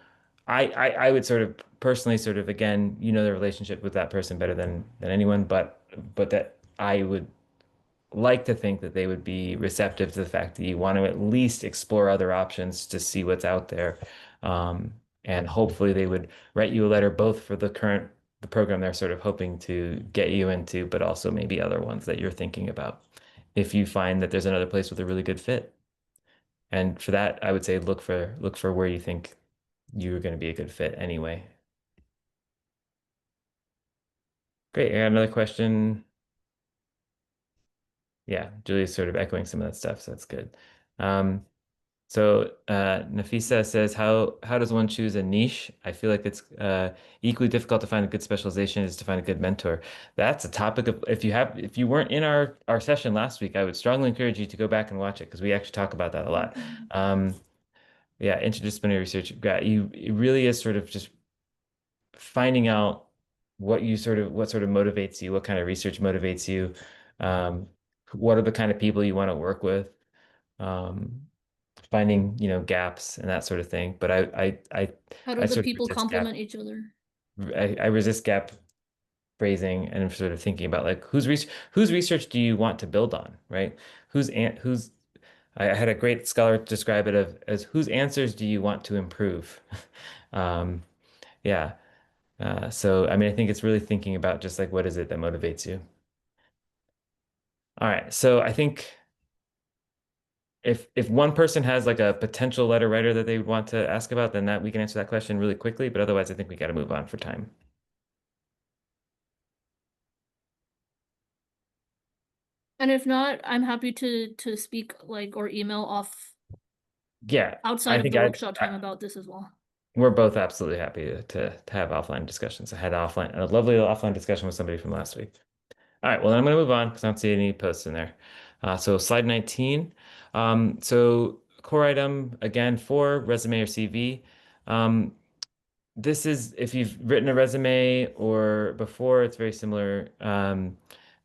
I would sort of personally sort of, again, the relationship with that person better than anyone, but that I would like to think that they would be receptive to the fact that you want to at least explore other options to see what's out there. Um, and hopefully they would write you a letter both for the program they're sort of hoping to get you into, but also maybe other ones that you're thinking about if you find that there's another place with a really good fit. And for that, I would say look for where you think you're going to be a good fit anyway. Great. I got another question. Yeah, Julie's sort of echoing some of that stuff, so that's good. Nafisa says, how does one choose a niche? I feel like it's equally difficult to find a good specialization as to find a good mentor. That's a topic of if you weren't in our session last week, I would strongly encourage you to go back and watch it because we actually talk about that a lot. Mhm. Um, yeah, interdisciplinary research. It really is sort of just finding out what sort of motivates you, what kind of research motivates you, um, what are the kind of people you want to work with, um, finding, gaps and that sort of thing. But How do I the sort of people complement each other? I resist gap phrasing and sort of thinking about like whose research do you want to build on, right? Whose I had a great scholar describe it as whose answers do you want to improve? Um, yeah. So, I mean, I think it's really thinking about just like what is it that motivates you. All right. So I think if one person has like a potential letter writer that they would want to ask about, then that we can answer that question really quickly. But otherwise, I think we got to move on for time. And if not, I'm happy to speak like or email off Yeah, outside I of think the workshop time I about this as well. We're both absolutely happy to have offline discussions. I had a lovely offline discussion with somebody from last week. All right, well, then I'm going to move on because I don't see any posts in there. So slide 19. So core item, again, for resume or CV. Um, this is if you've written a resume or before, it's very similar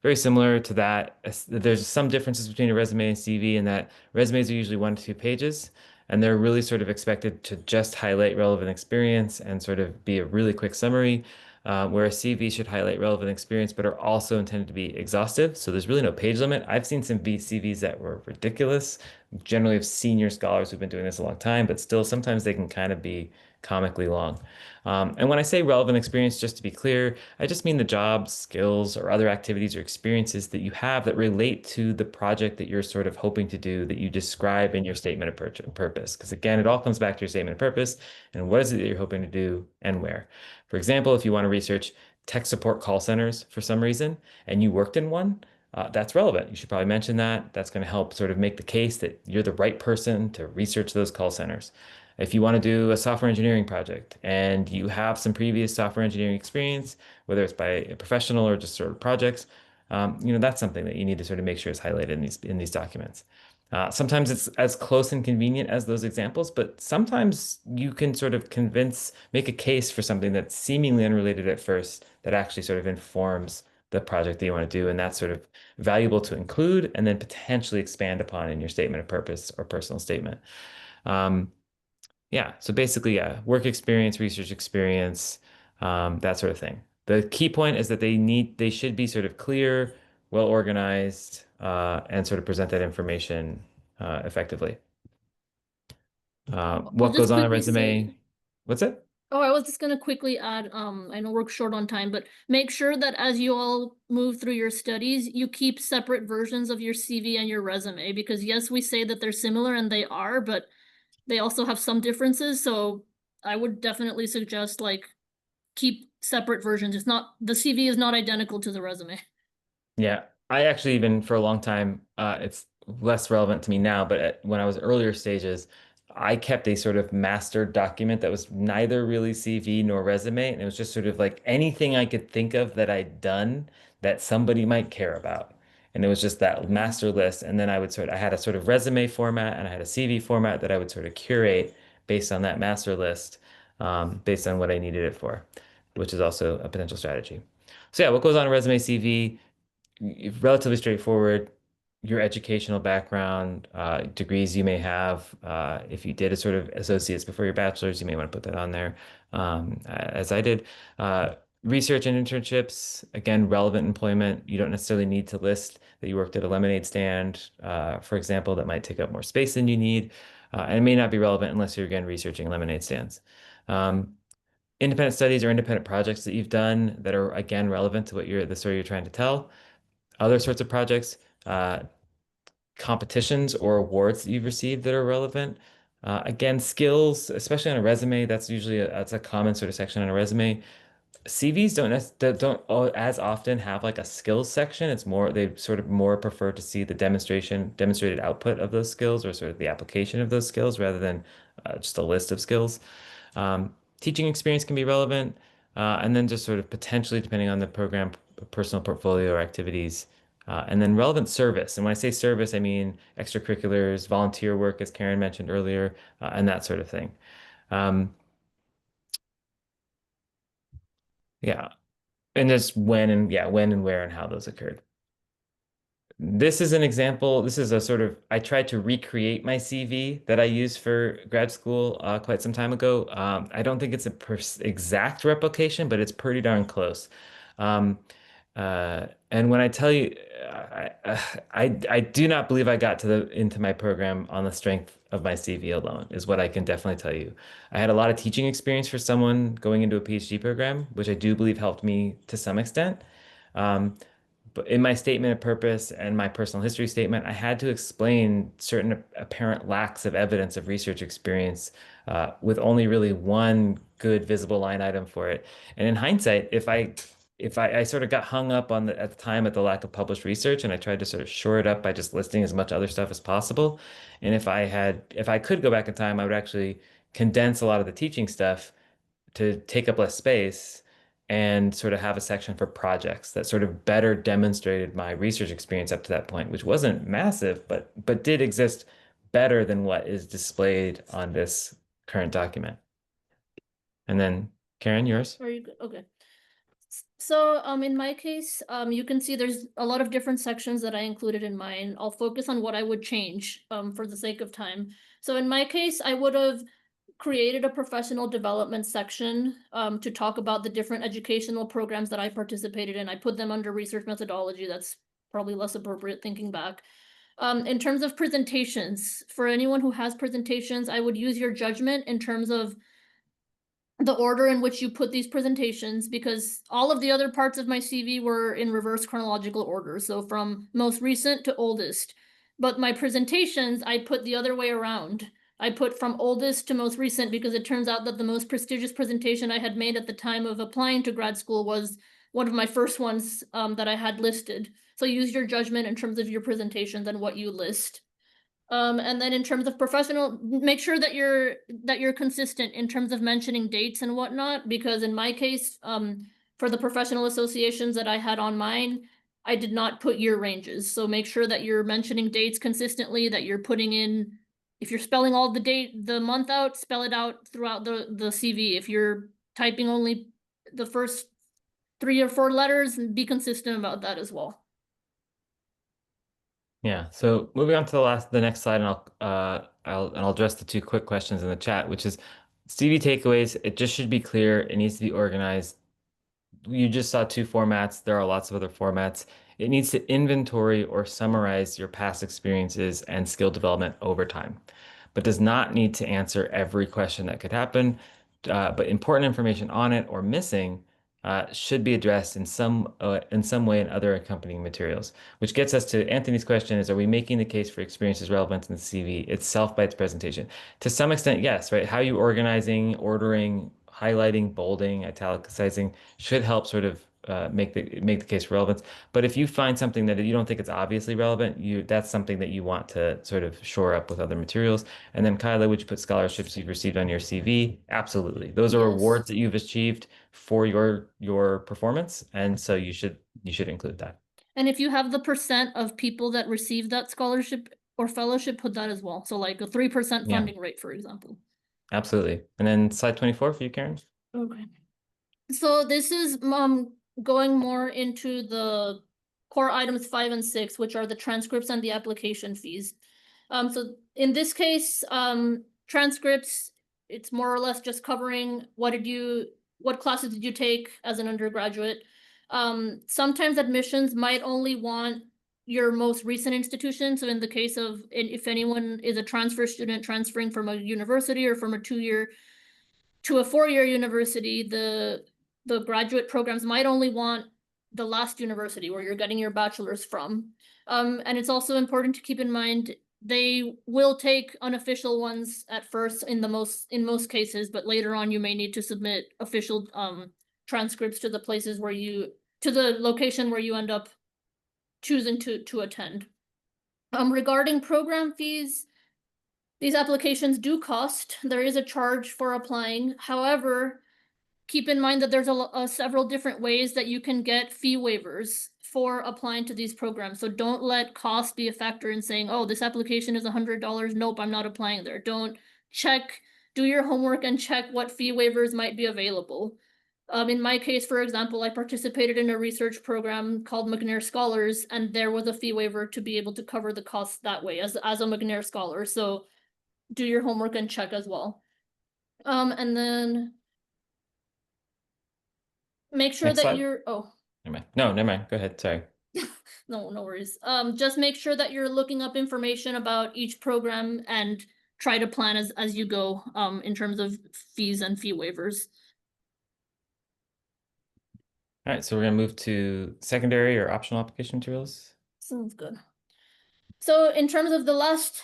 to that. There's some differences between a resume and CV in that resumes are usually 1 to 2 pages, and they're really sort of expected to just highlight relevant experience and sort of be a really quick summary. Where a CV should highlight relevant experience, but are also intended to be exhaustive. So there's really no page limit. I've seen some CVs that were ridiculous, generally of senior scholars who've been doing this a long time, but still sometimes they can kind of be comically long. And when I say relevant experience, just to be clear, I just mean the jobs, skills, or other activities or experiences that you have that relate to the project that you're sort of hoping to do that you describe in your statement of purpose. Because again, it all comes back to your statement of purpose and what is it that you're hoping to do and where. For example, if you want to research tech support call centers for some reason and you worked in one, that's relevant. You should probably mention that. That's going to help sort of make the case that you're the right person to research those call centers. If you want to do a software engineering project and you have some previous software engineering experience, whether it's by a professional or just sort of projects, that's something that you need to sort of make sure is highlighted in these documents. Sometimes it's as close and convenient as those examples, but sometimes you can sort of make a case for something that's seemingly unrelated at first that actually sort of informs the project that you want to do, and that's sort of valuable to include and then potentially expand upon in your statement of purpose or personal statement. Um, yeah, so basically, yeah, work experience, research experience, that sort of thing. The key point is that they should be sort of clear, well organized, and sort of present that information effectively. I'll What just goes on a quickly say, resume? What's it? oh, I was just gonna quickly add, I know we're short on time, but make sure that as you all move through your studies, you keep separate versions of your CV and your resume, because yes, we say that they're similar and they are, but they also have some differences, so I would definitely suggest like keep separate versions. It's not, the CV is not identical to the resume. Yeah, I actually even for a long time, it's less relevant to me now, but when I was earlier stages, I kept a sort of master document that was neither really CV nor resume, and it was just sort of like anything I could think of that I'd done that somebody might care about. And it was just that Mhm. master list. And then I had a sort of resume format and I had a CV format that I would sort of curate based on that master list, based on what I needed it for, which is also a potential strategy. So yeah, what goes on a resume CV? Relatively straightforward. Your educational background, degrees you may have. If you did a sort of associates before your bachelor's, you may want to put that on there, as I did. Research and internships, again, relevant employment. You don't necessarily need to list that you worked at a lemonade stand, for example, that might take up more space than you need. And it may not be relevant unless you're, again, researching lemonade stands. Um, Independent studies or independent projects that you've done that are, again, relevant to the story you're trying to tell. Other sorts of projects, uh, competitions or awards that you've received that are relevant. Again, skills, especially on a resume, that's a common sort of section on a resume. CVs don't as often have like a skills section. It's more they sort of more prefer to see the demonstrated output of those skills or sort of the application of those skills rather than just a list of skills. Teaching experience can be relevant, and then just sort of potentially, depending on the program, personal portfolio or activities, and then relevant service. And when I say service, I mean extracurriculars, volunteer work, as Karen mentioned earlier, and that sort of thing. Um, yeah, and just when and where and how those occurred. This is an example. This is a sort of, I tried to recreate my CV that I used for grad school quite some time ago. I don't think it's a exact replication, but it's pretty darn close. Um, and when I tell you, I do not believe I got into my program on the strength of my CV alone, is what I can definitely tell you. I had a lot of teaching experience for someone going into a PhD program, which I do believe helped me to some extent. Um, but in my statement of purpose and my personal history statement, I had to explain certain apparent lacks of evidence of research experience with only really one good visible line item for it. And in hindsight, if I sort of got hung up on at the time at the lack of published research, and I tried to sort of shore it up by just listing as much other stuff as possible. And if I could go back in time, I would actually condense a lot of the teaching stuff to take up less space and sort of have a section for projects that sort of better demonstrated my research experience up to that point, which wasn't massive, but did exist better than what is displayed on this current document. And then Karen, yours? Are you good? Okay. So, in my case, you can see there's a lot of different sections that I included in mine. I'll focus on what I would change, for the sake of time. So in my case, I would have created a professional development section, to talk about the different educational programs that I participated in. I put them under research methodology. That's probably less appropriate thinking back. In terms of presentations, for anyone who has presentations, I would use your judgment in terms of the order in which you put these presentations, because all of the other parts of my CV were in reverse chronological order, so from most recent to oldest. But my presentations, I put the other way around. I put from oldest to most recent because it turns out that the most prestigious presentation I had made at the time of applying to grad school was one of my first ones, that I had listed. So use your judgment in terms of your presentations and what you list. And then in terms of professional, make sure that you're consistent in terms of mentioning dates and whatnot, because in my case, for the professional associations that I had on mine, I did not put year ranges. So make sure that you're mentioning dates consistently, that you're putting in, if you're spelling all the month out, spell it out throughout the CV. If you're typing only the first 3 or 4 letters, be consistent about that as well. Yeah. So moving on to the next slide, and I'll address the two quick questions in the chat, which is CV takeaways. It just should be clear. It needs to be organized. You just saw two formats. There are lots of other formats. It needs to inventory or summarize your past experiences and skill development over time, but does not need to answer every question that could happen. But important information on it or missing should be addressed in some way in other accompanying materials. Which gets us to Anthony's question: is, are we making the case for experiences relevant in the CV itself by its presentation? To some extent, yes, right? How are you organizing, ordering, highlighting, bolding, italicizing should help sort of make the case for relevance. But if you find something that you don't think it's obviously relevant, that's something that you want to sort of shore up with other materials. And then Kyla, would you put scholarships you've received on your CV? Absolutely. Those are Yes. rewards that you've achieved for your performance, and so you should include that. And if you have the percent of people that receive that scholarship or fellowship, put that as well. So like a 3% Yeah, funding rate, for example. absolutely. And then slide 24 for you, Karen. Okay. So this is going more into the core items 5 and 6, which are the transcripts and the application fees. So in this case, transcripts, it's more or less just covering what classes did you take as an undergraduate. Sometimes admissions might only want your most recent institution. So in the case of if anyone is a transfer student transferring from a university or from a 2-year to a 4-year university, the graduate programs might only want the last university where you're getting your bachelor's from. And it's also important to keep in mind they will take unofficial ones at first in most cases, but later on you may need to submit official transcripts to the location where you end up choosing to attend. Regarding program fees, these applications do cost. There is a charge for applying. However, keep in mind that there's several different ways that you can get fee waivers for applying to these programs. So don't let cost be a factor in saying, oh, this application is $100. Nope, I'm not applying there. Don't do your homework and check what fee waivers might be available. In my case, for example, I participated in a research program called McNair Scholars, and there was a fee waiver to be able to cover the costs that way as a McNair Scholar. So do your homework and check as well. And then make sure Next that slide. you're, oh, Never mind. No, never mind. Go ahead. Sorry. no worries. Just make sure that you're looking up information about each program and try to plan as you go, in terms of fees and fee waivers. All right, so we're gonna move to secondary or optional application materials. Sounds good. So in terms of the last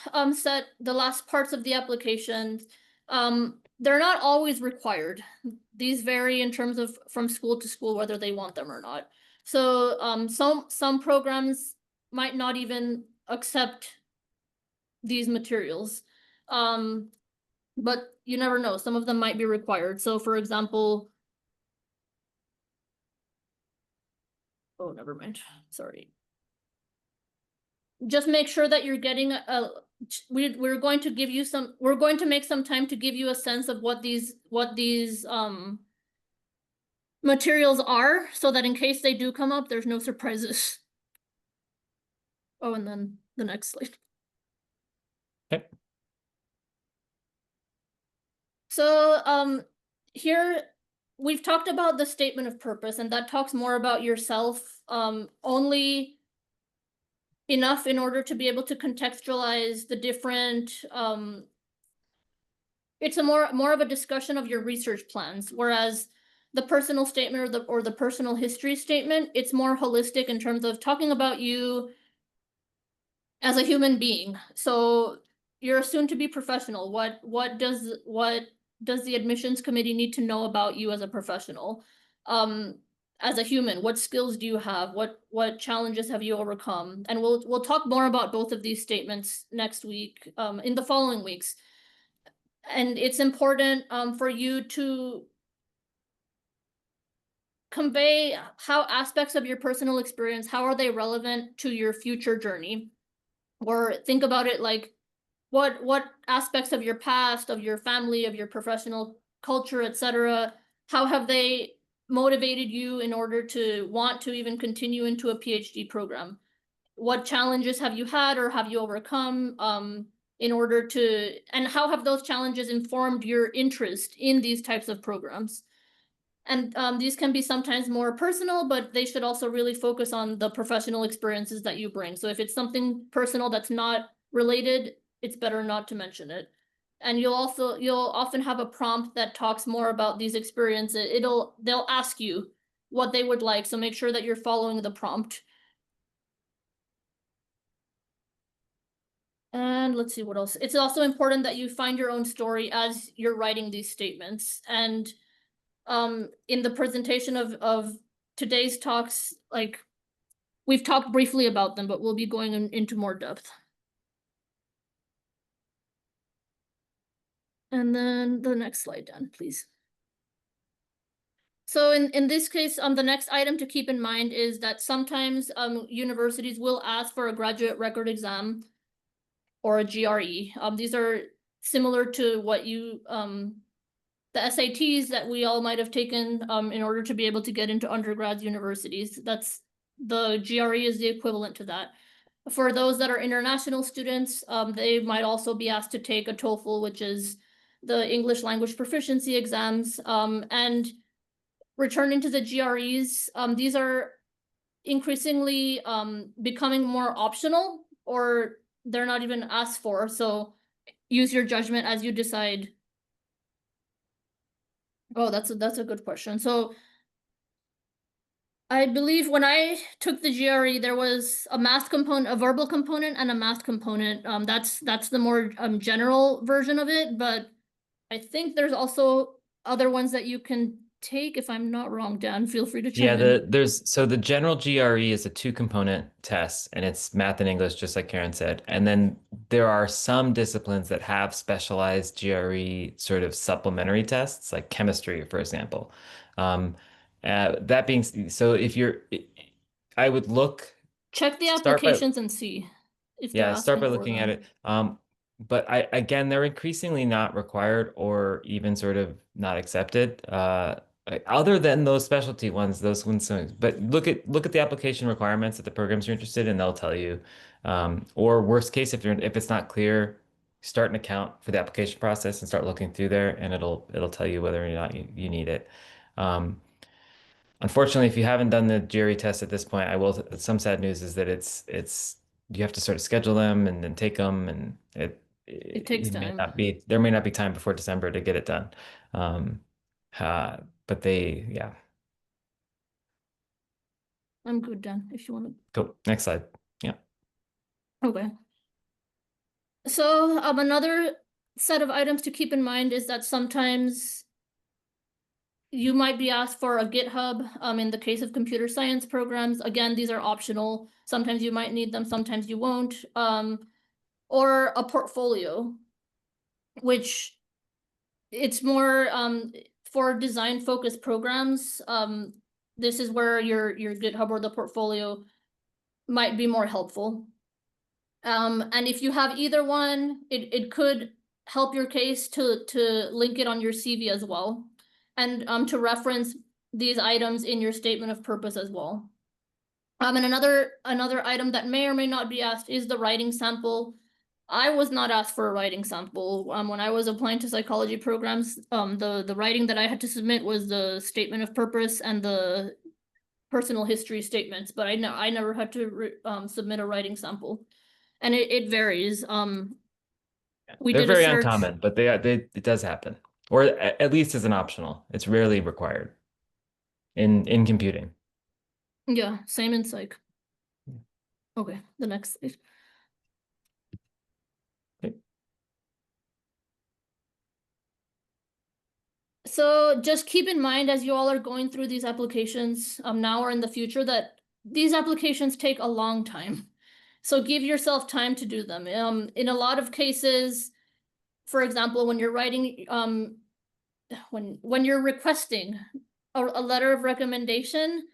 parts of the application, they're not always required. These vary in terms of from school to school whether they want them or not. So some programs might not even accept these materials. but you never know. Some of them might be required. So for example, oh, never mind. Sorry. Just make sure that you're getting we're going to give you some, we're going to make some time to give you a sense of what these materials are, so that in case they do come up, there's no surprises. Oh, and then the next slide. Okay. So here we've talked about the statement of purpose, and that talks more about yourself, only enough in order to be able to contextualize the different it's a more of a discussion of your research plans, whereas the personal statement or the personal history statement, it's more holistic in terms of talking about you as a human being. So you're a soon to be professional. What does the admissions committee need to know about you as a professional? As a human, what skills do you have? What challenges have you overcome? And we'll talk more about both of these statements next week, in the following weeks. And it's important for you to convey how aspects of your personal experience, how are they relevant to your future journey? Or think about it like, what aspects of your past, of your family, of your professional culture, etc., how have they motivated you in order to want to even continue into a PhD program? What challenges have you had or have you overcome, in order to, and how have those challenges informed your interest in these types of programs? And these can be sometimes more personal, but they should also really focus on the professional experiences that you bring. So if it's something personal that's not related, it's better not to mention it. And you'll often have a prompt that talks more about these experiences. They'll ask you what they would like, so make sure that you're following the prompt. And let's see what else. It's also important that you find your own story as you're writing these statements. And in the presentation of today's talks, like, we've talked briefly about them, but we'll be going into more depth. And then the next slide, Dan, please. So in this case, the next item to keep in mind is that sometimes universities will ask for a graduate record exam or a GRE. These are similar to what you the SATs that we all might have taken in order to be able to get into undergrad universities. That's the GRE is the equivalent to that. For those that are international students, they might also be asked to take a TOEFL, which is the English language proficiency exams. And returning to the GREs, these are increasingly becoming more optional, or they're not even asked for. So use your judgment as you decide. Oh, that's a good question. So I believe when I took the GRE, there was a math component, a verbal component, and a math component. That's the more general version of it, but I think there's also other ones that you can take. If I'm not wrong, Dan, feel free to Yeah, chime in. the general GRE is a two-component test, and it's math and English, just like Karen said. And then there are some disciplines that have specialized GRE sort of supplementary tests, like chemistry, for example. Um, that being so, if you're, I would Check the start by applications and see if they're yeah, start asking by for looking at them. it. But again, they're increasingly not required or even sort of not accepted. Other than those specialty ones, those ones. But look at the application requirements at the programs you're interested in, they'll tell you. Or worst case, if it's not clear, start an account for the application process and start looking through there, and it'll tell you whether or not you need it. Um, Unfortunately, if you haven't done the GRE test at this point, some sad news is that it's you have to sort of schedule them and then take them, and It takes it may time. not be there may not be time before December to get it done. Um, but yeah. I'm good, Dan, if you want to. Cool. Next slide. Yeah. Okay. So another set of items to keep in mind is that sometimes you might be asked for a GitHub in the case of computer science programs. Again, these are optional. Sometimes you might need them, sometimes you won't. Or a portfolio, which it's more for design focused programs. This is where your GitHub or the portfolio might be more helpful. And if you have either one, it could help your case to link it on your CV as well, and to reference these items in your statement of purpose as well. And another item that may or may not be asked is the writing sample. I was not asked for a writing sample. When I was applying to psychology programs, the writing that I had to submit was the statement of purpose and the personal history statements, but I never had to submit a writing sample, and it varies. We They're did a very search. uncommon, but they it does happen, or at least as an optional. It's rarely required in computing. Yeah, same in psych. Okay, the next slide. Okay. So just keep in mind as you all are going through these applications, now or in the future, that these applications take a long time. So give yourself time to do them. In a lot of cases, for example, when you're writing, when you're requesting a letter of recommendation,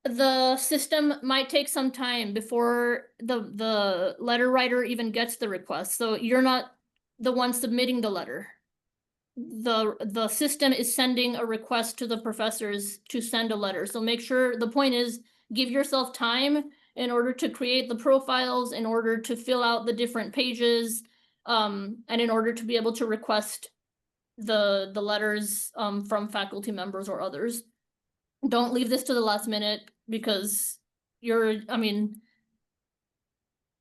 the system might take some time before the letter writer even gets the request. So you're not the one submitting the letter. The system is sending a request to the professors to send a letter. So make sure, the point is, give yourself time in order to create the profiles, in order to fill out the different pages, and in order to be able to request the letters from faculty members or others. Don't leave this to the last minute, because I mean,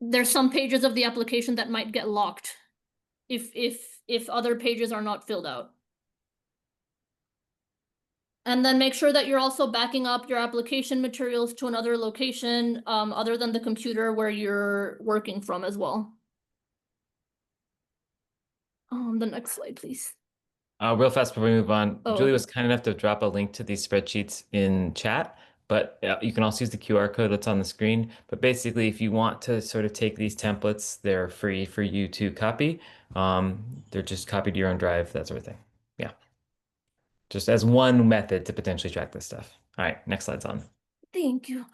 there's some pages of the application that might get locked if other pages are not filled out. And then make sure that you're also backing up your application materials to another location, other than the computer where you're working from as well. The next slide, please. Real fast before we move on, Oh, Julie okay. was kind enough to drop a link to these spreadsheets in chat, but you can also use the QR code that's on the screen. But basically, if you want to sort of take these templates, they're free for you to copy. They're just copied to your own drive, that sort of thing. Yeah, just as one method to potentially track this stuff. All right, next slide's on. Thank you.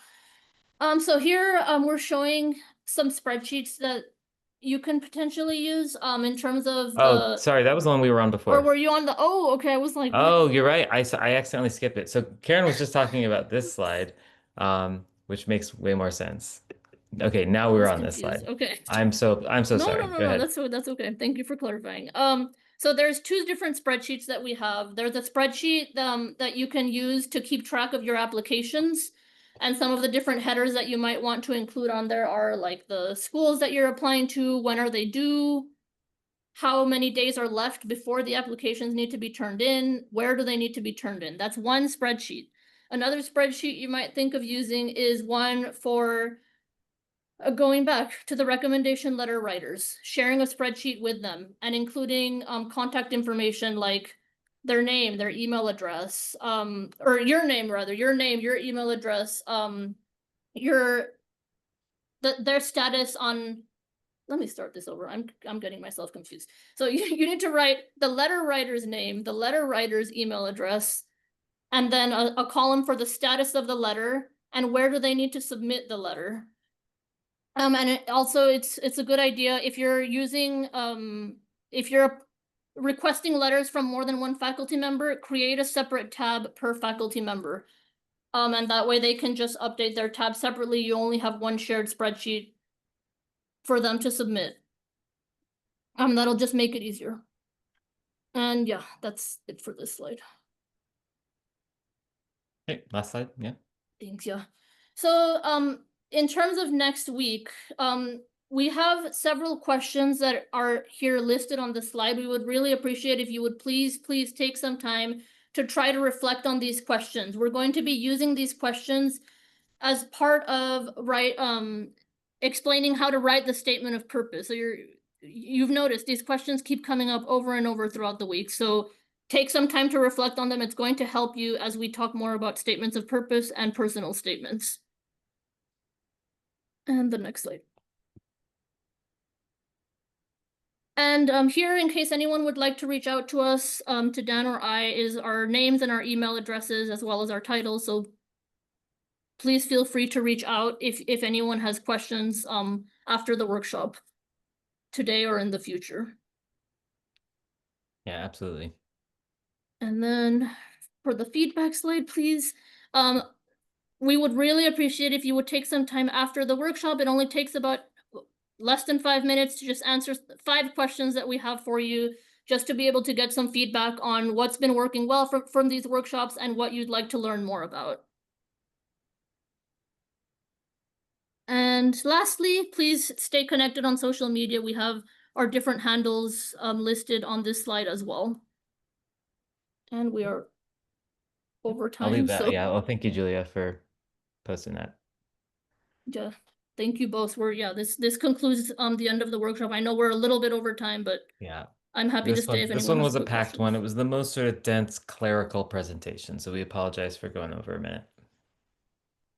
So here, we're showing some spreadsheets that you can potentially use, in terms of Oh, sorry, that was the one we were on or before. were you on the, oh, okay, I was like, what? Oh, you're right. I accidentally skipped it. So Karen was just talking about this slide, which makes way more sense. Okay, now I we're was on this confused. slide. Okay. I'm so No, sorry. no, no, Go no. ahead. That's okay. Thank you for clarifying. So there's two different spreadsheets that we have. There's a spreadsheet that you can use to keep track of your applications, and some of the different headers that you might want to include on there are like the schools that you're applying to, when are they due, how many days are left before the applications need to be turned in, where do they need to be turned in. That's one spreadsheet. Another spreadsheet you might think of using is one for going back to the recommendation letter writers, sharing a spreadsheet with them and including contact information like their name, their email address, or your name rather, your name, your email address, your their status on. Let me start this over. I'm getting myself confused. So you need to write the letter writer's name, the letter writer's email address, and then a column for the status of the letter and where do they need to submit the letter. And it's a good idea if you're using if you're requesting letters from more than one faculty member, create a separate tab per faculty member. And that way they can just update their tab separately. You only have one shared spreadsheet for them to submit. That'll just make it easier. And yeah, that's it for this slide. Okay, last slide. Yeah. Thanks, yeah. So, in terms of next week, we have several questions that are here listed on the slide. We would really appreciate if you would please take some time to try to reflect on these questions. We're going to be using these questions as part of explaining how to write the statement of purpose. So you've noticed these questions keep coming up over and over throughout the week. So take some time to reflect on them. It's going to help you as we talk more about statements of purpose and personal statements. And the next slide. And here, in case anyone would like to reach out to us, to Dan or I, is our names and our email addresses as well as our titles. So please feel free to reach out if anyone has questions after the workshop today or in the future. Yeah, absolutely. And then for the feedback slide, please, we would really appreciate if you would take some time after the workshop. It only takes about less than 5 minutes to just answer 5 questions that we have for you, just to be able to get some feedback on what's been working well from these workshops and what you'd like to learn more about. And lastly, please stay connected on social media. We have our different handles listed on this slide as well. And we are over I'll leave time, that. so Yeah. Well, thank you, Julia, for posting that. yeah, thank you both. This concludes the end of the workshop. I know we're a little bit over time, but Yeah. I'm happy to stay if This anyone one has was a quick packed one. questions. It was the most sort of dense clerical presentation, so we apologize for going over a minute.